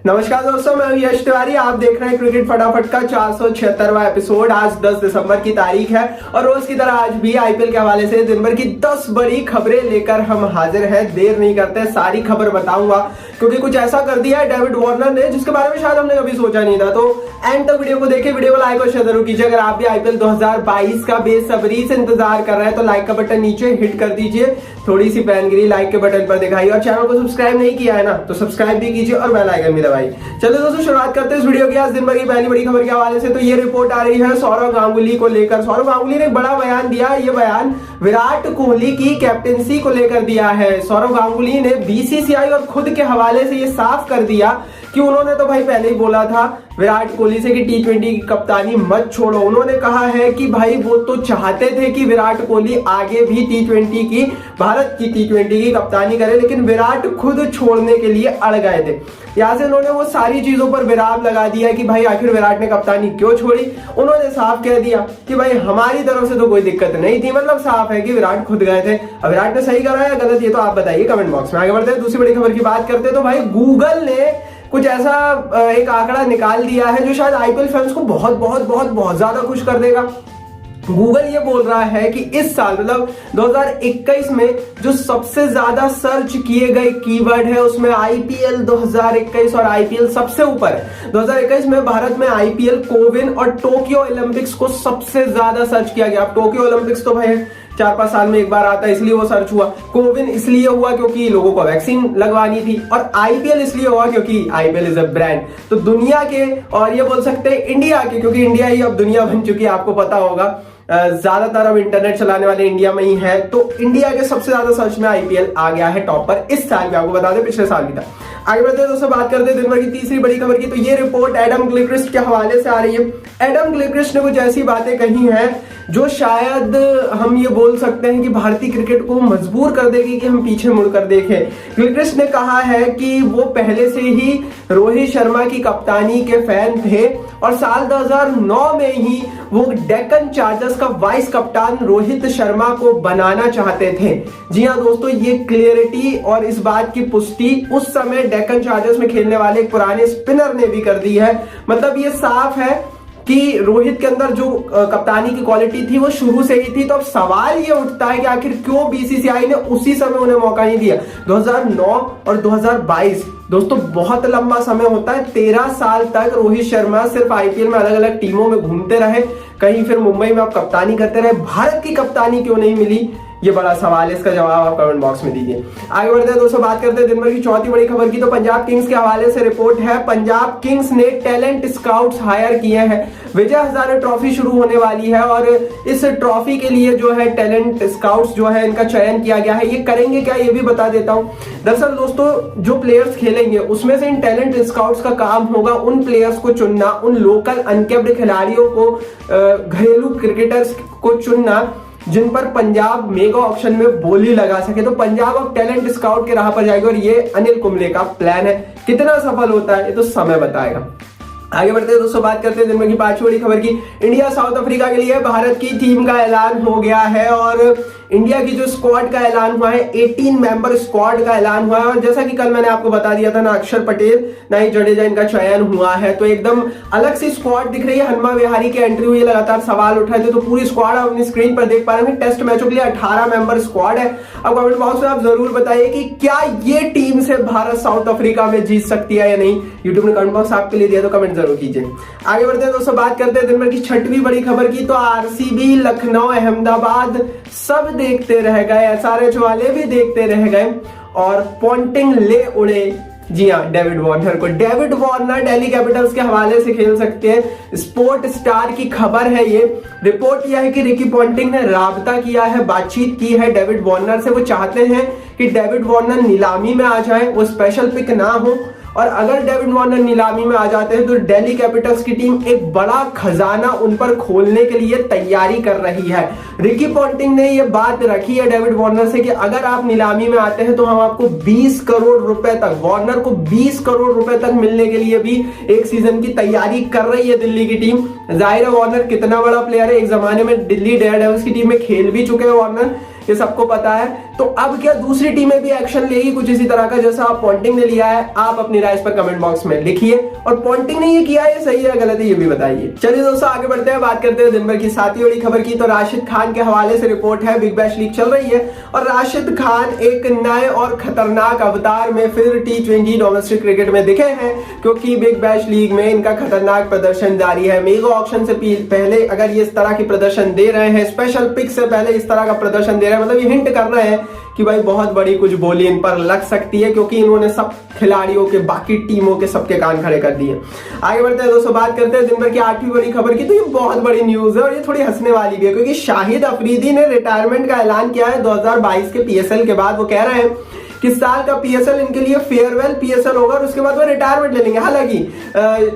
नमस्कार दोस्तों, मैं हूं यश तिवारी। आप देख रहे हैं क्रिकेट फटाफट का 476वां एपिसोड। आज 10 दिसंबर की तारीख है और रोज की तरह आज भी आईपीएल के हवाले से दिन भर की 10 बड़ी खबरें लेकर हम हाजिर हैं। देर नहीं करते, सारी खबर बताऊंगा क्योंकि कुछ ऐसा कर दिया है डेविड वार्नर ने जिसके बारे में शायद हमने कभी सोचा नहीं था। तो एंड तक वीडियो को देखें, वीडियो को लाइक और शेयर जरूर कीजिए। अगर आप भी आईपीएल 2022 का बेसब्री से इंतजार कर रहे हैं तो लाइक का बटन नीचे हिट कर दीजिए। थोड़ी सी फैनगिरी लाइक के बटन पर दिखाई और चैनल को सब्सक्राइब नहीं किया है ना तो सब्सक्राइब भी कीजिए और बेल आइकन भी दबाइए। चलो दोस्तों, शुरुआत करते हैं इस वीडियो की आज दिन भर की पहली बड़ी खबर के हवाले से। तो ये रिपोर्ट आ रही है सौरव गांगुली को लेकर। सौरव गांगुली ने एक बड़ा बयान दिया। ये बयान विराट कोहली की कैप्टेंसी को लेकर दिया है। सौरव गांगुली ने बीसीसीआई और खुद के हवाले से ये साफ कर दिया कि उन्होंने तो भाई पहले ही बोला था विराट कोहली से कि टी20 की कप्तानी मत छोड़ो। उन्होंने कहा है कि भाई वो तो चाहते थे कि विराट कोहली आगे भी टी20 की, भारत की टी20 की कप्तानी करे, लेकिन विराट खुद छोड़ने के लिए अड़ गए थे। यहां से उन्होंने वो सारी चीजों पर विराम लगा दिया कि भाई आखिर विराट ने कप्तानी क्यों छोड़ी। उन्होंने साफ कह दिया कि भाई हमारी तरफ से तो कोई दिक्कत नहीं थी, मतलब साफ है कि विराट खुद गए थे। अब विराट ने सही करा या गलत, ये तो आप बताइए कमेंट बॉक्स में। आगे बढ़ते हैं, दूसरी बड़ी खबर की बात करते हैं। तो भाई गूगल ने कुछ ऐसा एक आंकड़ा निकाल दिया है जो शायद आईपीएल फैंस को बहुत ज्यादा खुश कर देगा। गूगल ये बोल रहा है कि इस साल मतलब 2021 में जो सबसे ज्यादा सर्च किए गए कीवर्ड है उसमें आईपीएल 2021 और आईपीएल सबसे ऊपर है। 2021 में भारत में आईपीएल, कोविन और टोक्यो ओलंपिक्स को सबसे ज्यादा सर्च किया गया। अब टोक्यो ओलंपिक्स तो भाई 4-5 साल में एक बार आता है इसलिए वो सर्च हुआ। कोविन इसलिए हुआ क्योंकि लोगों को वैक्सीन लगवानी थी और आईपीएल इसलिए हुआ क्योंकि आईपीएल इज अ ब्रांड। तो दुनिया के और ये बोल सकते हैं इंडिया के, क्योंकि इंडिया ही अब दुनिया बन चुकी है, आपको पता होगा ज्यादातर अब इंटरनेट चलाने वाले इंडिया में ही है। तो इंडिया के सबसे ज्यादा सर्च में आईपीएल आ गया है टॉप पर इस साल में। आपको बता दें पिछले साल की था। आगे बढ़ते हैं दोस्तों, बात करते हैं दिन भर की तीसरी बड़ी खबर की। तो ये रिपोर्ट एडम गिलक्रिस्ट के हवाले से आ रही है। एडम गिलक्रिस्ट ने कुछ ऐसी बातें कही हैं जो शायद हम ये बोल सकते हैं कि भारतीय क्रिकेट को मजबूर कर देगी कि हम पीछे मुड़कर देखें। गिलक्रिस्ट ने कहा है कि वो पहले से ही रोहित शर्मा की कप्तानी के फैन थे और साल 2009 में ही वो डेक्कन चार्जर्स का वाइस कप्तान रोहित शर्मा को बनाना चाहते थे। जी हाँ दोस्तों, ये क्लियरिटी और इस बात की पुष्टि उस समय डेक्कन चार्जर्स में खेलने वाले एक पुराने स्पिनर ने भी कर दी है। मतलब ये साफ है कि रोहित के अंदर जो कप्तानी की क्वालिटी थी वो शुरू से ही थी। तो अब सवाल ये उठता है कि आखिर क्यों बीसीसीआई ने उसी समय उन्हें मौका नहीं दिया। 2009 और 2022 दोस्तों बहुत लंबा समय होता है। 13 साल तक रोहित शर्मा सिर्फ आईपीएल में अलग अलग टीमों में घूमते रहे, कहीं फिर मुंबई में आप कप्तानी करते रहे। भारत की कप्तानी क्यों नहीं मिली, ये बड़ा सवाल है। इसका जवाब आप कमेंट बॉक्स में दीजिए। आगे बढ़ते हैं दोस्तों, बात करते हैं दिन भर की चौथी बड़ी खबर की। तो पंजाब किंग्स के हवाले से रिपोर्ट है। पंजाब किंग्स ने टैलेंट स्काउट्स हायर किए हैं। विजय हजारे ट्रॉफी शुरू होने वाली है और इस ट्रॉफी के लिए जो है टैलेंट स्काउट्स जो है इनका चयन किया गया है। ये करेंगे क्या ये भी बता देता हूं। दरअसल दोस्तों जो प्लेयर्स खेलेंगे उसमें से इन टैलेंट स्काउट्स का काम होगा उन प्लेयर्स को चुनना, उन लोकल अनकैप्ड खिलाड़ियों को, घरेलू क्रिकेटर्स को चुनना जिन पर पंजाब मेगा ऑक्शन में बोली लगा सके। तो पंजाब अब टैलेंट स्काउट के राह पर जाएगी और ये अनिल कुंबले का प्लान है। कितना सफल होता है ये तो समय बताएगा। आगे बढ़ते हैं दोस्तों, बात करते हैं दिन भर की पांचवी बड़ी खबर की। इंडिया साउथ अफ्रीका के लिए भारत की टीम का ऐलान हो गया है और इंडिया की जो स्क्वाड का ऐलान हुआ है 18 मेंबर स्क्वाड का ऐलान हुआ है। और जैसा कि कल मैंने आपको बता दिया था, ना अक्षर पटेल ना ही जडेजा इनका चयन हुआ है। तो एकदम अलग सी स्क्वाड दिख रही है। हनुमा विहारी की एंट्री हुई, लगातार सवाल उठाए थे। तो पूरी स्क्वाड आप अपनी स्क्रीन पर देख पा रहे हैं। टेस्ट मैचों के लिए 18 मेंबर स्क्वाड है। अब कमेंट बॉक्स में आप जरूर बताइए कि क्या ये टीम से भारत साउथ अफ्रीका में जीत सकती है या नहीं। यूट्यूब ने कमेंट बॉक्स आपके लिए दिया तो कमेंट जरूर कीजिए। आगे बढ़ते हैं दोस्तों, बात करते हैं दिन भर की छठवीं बड़ी खबर की। तो आरसीबी, लखनऊ, अहमदाबाद सब देखते रह गए, एसआरएच वाले भी देखते रह गए और पॉन्टिंग ले उड़े। जी हाँ, डेविड वार्नर को। डेविड वार्नर दिल्ली कैपिटल्स के हवाले से खेल सकते हैं। स्पोर्ट स्टार की खबर है ये। रिपोर्ट यह है कि रिकी पॉन्टिंग ने राब्ता किया है, बातचीत की है डेविड वार्नर से। वो चाहते हैं कि डेविड वार्नर नीलामी में आ जाए, वो स्पेशल पिक ना हो। और अगर डेविड वार्नर नीलामी में आ जाते हैं तो दिल्ली कैपिटल्स की टीम एक बड़ा खजाना उन पर खोलने के लिए तैयारी कर रही है। रिकी पॉन्टिंग ने यह बात रखी है डेविड वार्नर से कि अगर आप नीलामी में आते हैं तो हम आपको 20 करोड़ रुपए तक, वार्नर को 20 करोड़ रुपए तक मिलने के लिए भी एक सीजन की तैयारी कर रही है दिल्ली की टीम। जाहिर है वार्नर कितना बड़ा प्लेयर है, एक जमाने में दिल्ली डेयरडेविल्स की टीम में खेल भी चुके हैं वार्नर। ये सबको पता है। तो अब क्या दूसरी टीमें भी एक्शन लेगी कुछ इसी तरह का जैसा पॉन्टिंग ने लिया है? आप अपनी राय इस पर कमेंट बॉक्स में लिखिए। और पॉन्टिंग ने ये किया है सही है गलत है ये भी बताइए। चलिए दोस्तों आगे बढ़ते हैं, बात करते हैं दिन भर की सातवीं बड़ी खबर की। तो राशिद खान के हवाले से रिपोर्ट है, बिग बैश लीग चल रही है और राशिद खान एक नए और खतरनाक अवतार में फिर T20 डोमेस्टिक क्रिकेट में दिखे हैं, क्योंकि बिग बैश लीग में इनका खतरनाक प्रदर्शन जारी है। मेगा ऑक्शन से पहले अगर ये इस तरह की प्रदर्शन दे रहे हैं, स्पेशल पिक से पहले इस तरह का प्रदर्शन दे रहे हैं, मतलब ये हिंट कर रहे हैं कि भाई बहुत बड़ी कुछ बोली इन पर लग सकती है, क्योंकि इन्होंने सब खिलाड़ियों के, बाकी टीमों के सबके कान खड़े कर दिए। आगे बढ़ते हैं दोस्तों, बात करते हैं दिन भर की आठवीं बड़ी खबर की। तो ये बहुत बड़ी न्यूज है और ये थोड़ी हंसने वाली भी है, क्योंकि शाहिद अफरीदी ने रिटायरमेंट का ऐलान किया है 2022 के पीएसएल के बाद। वो कह रहे हैं कि साल का पीएसएल इनके लिए फेयरवेल पीएसएल होगा और उसके बाद वो रिटायरमेंट ले लेंगे। हालांकि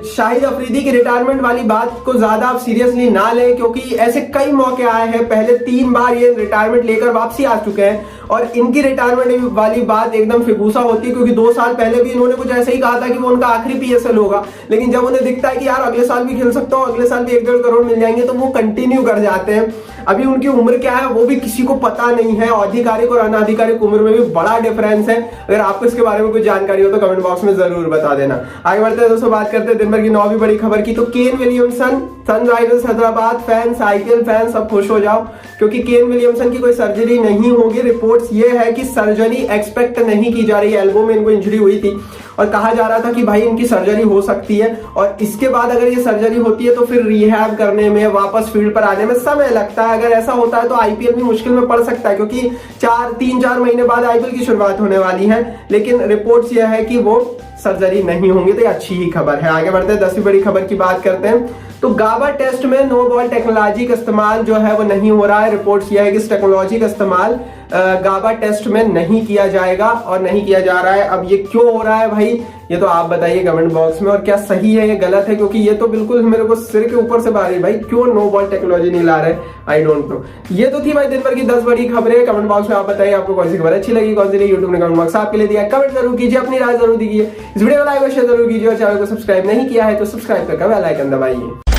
शाहिद अफरीदी की रिटायरमेंट वाली बात को ज्यादा आप सीरियसली ना लें, क्योंकि ऐसे कई मौके आए हैं, पहले 3 बार ये रिटायरमेंट लेकर वापसी आ चुके हैं और इनकी रिटायरमेंट वाली बात एकदम फिगूसा होती है, क्योंकि 2 साल पहले भी इन्होंने कुछ ऐसे ही कहा था कि वो उनका आखिरी पीएसएल होगा, लेकिन जब उन्हें दिखता है कि यार अगले साल भी खेल सकता हूँ, अगले साल भी 1-1.5 करोड़ मिल जाएंगे, तो वो कंटिन्यू कर जाते हैं। अभी उनकी उम्र क्या है वो भी किसी को पता नहीं है, आधिकारिक और अनाधिकारिक उम्र में भी बड़ा डिफरेंस है। अगर आपको इसके बारे में कुछ जानकारी हो तो कमेंट बॉक्स में जरूर बता देना। आगे बढ़ते हैं दोस्तों, बात करते हैं दिन भर की 9वीं बड़ी खबर की। तो Kane Williamson, Sunrisers Hyderabad fans, IPL fans सब खुश हो जाओ, क्योंकि केन विलियमसन की कोई सर्जरी नहीं होगी। रिपोर्ट्स ये है कि सर्जरी एक्सपेक्ट नहीं की जा रही है, एल्बो में इनको इंजरी हुई थी और कहा जा रहा था कि भाई इनकी सर्जरी हो सकती है और इसके बाद अगर ये सर्जरी होती है तो फिर रिहैब करने में, वापस फील्ड पर आने में समय लगता है। अगर ऐसा होता है तो आईपीएल भी मुश्किल में पड़ सकता है, क्योंकि 3-4 महीने बाद आईपीएल की शुरुआत होने वाली है। लेकिन रिपोर्ट्स यह है कि वो सर्जरी नहीं होंगी, तो ये अच्छी ही खबर है। आगे बढ़ते हैं 10वीं बड़ी खबर की बात करते हैं। तो गाबा टेस्ट में नो बॉल टेक्नोलॉजी का इस्तेमाल जो है वो नहीं हो रहा है। रिपोर्ट्स यह है कि इस टेक्नोलॉजी का इस्तेमाल गाबा टेस्ट में नहीं किया जाएगा और नहीं किया जा रहा है। अब ये क्यों हो रहा है भाई, ये तो आप बताइए कमेंट बॉक्स में, और क्या सही है ये गलत है, क्योंकि ये तो बिल्कुल मेरे को सिर के ऊपर से बात है भाई, क्यों नो बॉल टेक्नोलॉजी नहीं ला रहे, आई डोंट नो। ये तो थी भाई दिन भर की 10 बड़ी खबरें। कमेंट बॉक्स में आप बताइए आपको कौन सी खबर अच्छी लगी, कौन सी नहीं। यूट्यूब ने कमेंट बॉक्स आपके लिए दिया, कमेंट जरूर कीजिए, अपनी राय जरूर दीजिए, इस वीडियो को लाइक और शेयर जरूर कीजिए और चैनल को सब्सक्राइब नहीं किया है तो सब्सक्राइब करके बेल आइकन दबाइए।